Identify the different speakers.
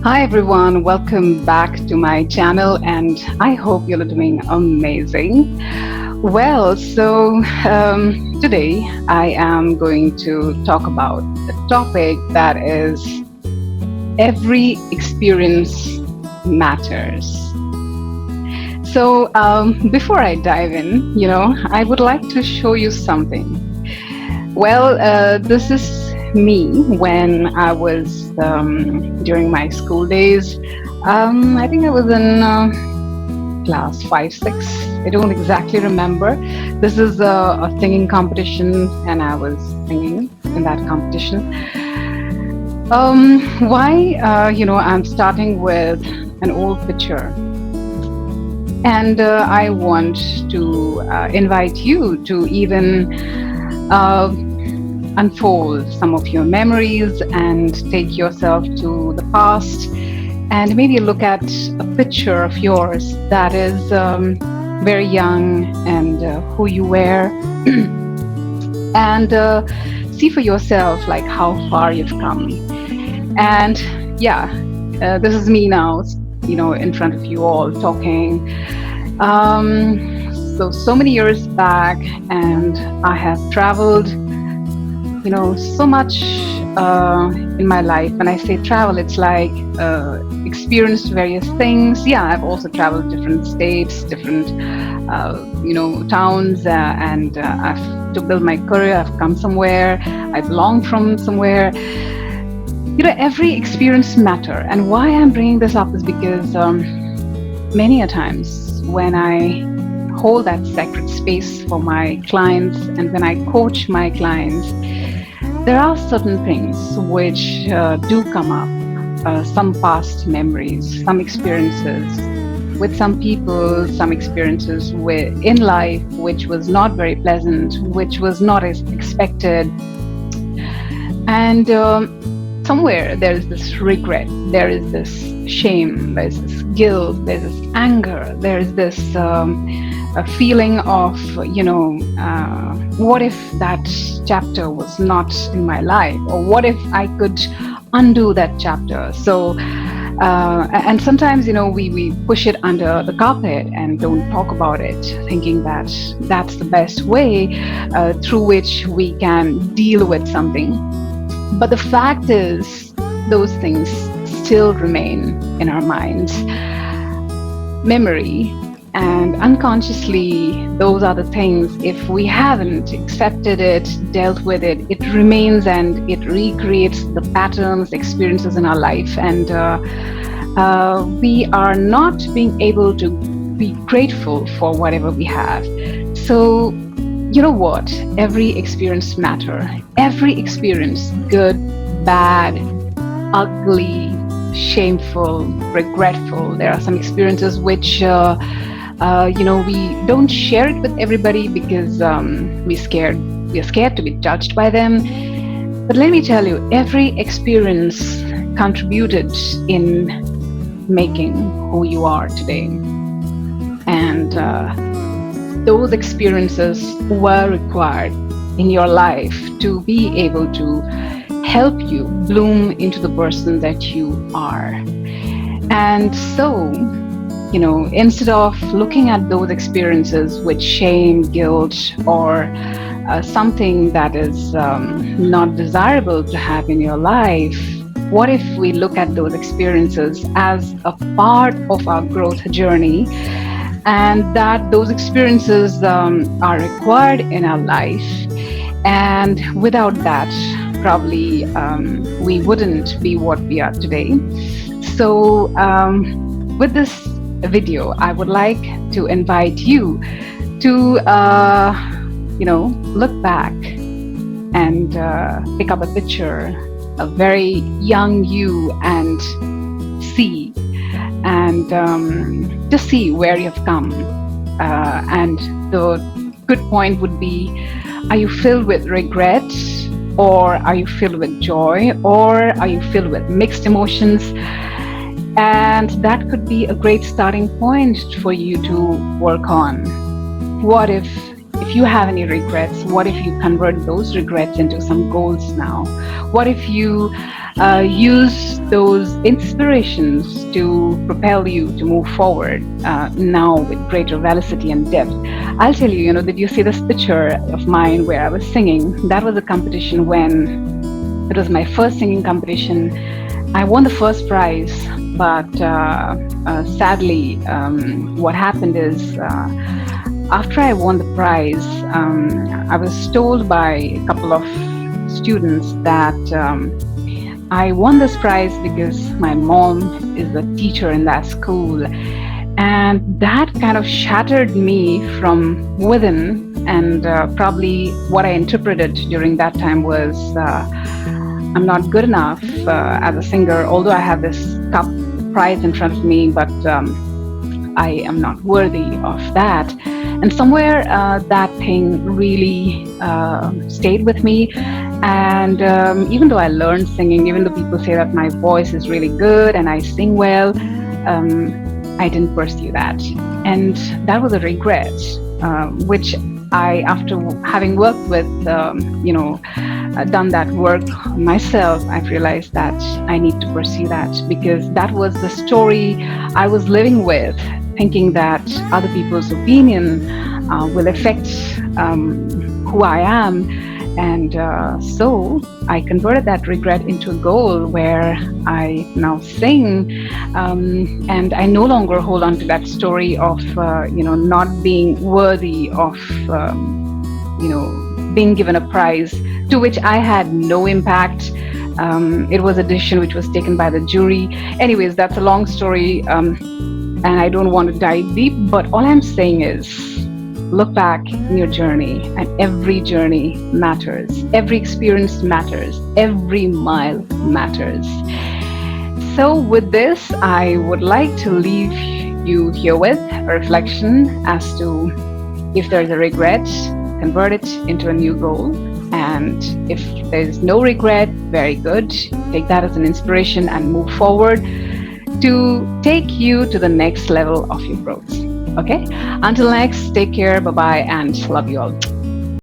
Speaker 1: Hi everyone, welcome back to my channel, and I hope you're doing amazing. Today I am going to talk about a topic that is every experience matters. Before I dive in, I would like to show you something. This is me when I was during my school days. I think I was in class 5, 6. I don't exactly remember. This is a singing competition, and I was singing in that competition. I'm starting with an old picture. And I want to invite you to even unfold some of your memories and take yourself to the past and maybe look at a picture of yours that is very young and who you were and see for yourself like how far you've come. And this is me now, in front of you all talking. So many years back, and I have traveled, so much in my life. When I say travel, it's like experienced various things. Yeah, I've also traveled different states, different, towns, and to build my career, I've come somewhere, I belong from somewhere. Every experience matter. And why I'm bringing this up is because many a times when I hold that sacred space for my clients and when I coach my clients, there are certain things which do come up, some past memories, some experiences with some people, some experiences in life which was not very pleasant, which was not as expected. And somewhere there is this regret, there is this shame, there's this guilt, there's this anger, there is this a feeling of, what if that chapter was not in my life, or what if I could undo that chapter? And sometimes, we push it under the carpet and don't talk about it, thinking that that's the best way through which we can deal with something. But the fact is, those things still remain in our minds. Memory. And unconsciously, those are the things, if we haven't accepted it, dealt with it, it remains and it recreates the patterns, experiences in our life. And we are not being able to be grateful for whatever we have. So, you know what? Every experience matters. Every experience, good, bad, ugly, shameful, regretful. There are some experiences which we don't share it with everybody because we're scared to be judged by them. But let me tell you, every experience contributed in making who you are today. And those experiences were required in your life to be able to help you bloom into the person that you are. And so, instead of looking at those experiences with shame, guilt, or something that is not desirable to have in your life, what if we look at those experiences as a part of our growth journey, and that those experiences are required in our life, and without that, probably we wouldn't be what we are today. So with this video, I would like to invite you to look back and pick up a picture, a very young you, and see and just see where you have come. And the good point would be, are you filled with regret, or are you filled with joy, or are you filled with mixed emotions? And that could be a great starting point for you to work on. What if you have any regrets, what if you convert those regrets into some goals now? What if you use those inspirations to propel you to move forward now with greater velocity and depth. I'll tell you, did you see this picture of mine where I was singing? That was a competition when it was my first singing competition. I won the first prize, but sadly, what happened is after I won the prize, I was told by a couple of students that I won this prize because my mom is a teacher in that school. And that kind of shattered me from within. And probably what I interpreted during that time was I'm not good enough as a singer, although I have this cup prize in front of me, but I am not worthy of that. And somewhere that thing really stayed with me. And even though I learned singing, even though people say that my voice is really good and I sing well, I didn't pursue that. And that was a regret, which I, after having worked with, done that work myself, I've realized that I need to pursue that, because that was the story I was living with, thinking that other people's opinion will affect who I am. And so I converted that regret into a goal where I now sing, and I no longer hold on to that story of not being worthy of being given a prize to which I had no impact. It was a decision which was taken by the jury. Anyways, that's a long story, and I don't want to dive deep, but all I'm saying is, look back in your journey, and every journey matters. Every experience matters. Every mile matters. So with this, I would like to leave you here with a reflection as to, if there's a regret, convert it into a new goal. And if there's no regret, very good. Take that as an inspiration and move forward to take you to the next level of your growth. Okay? Until next, take care, bye-bye, and love you all.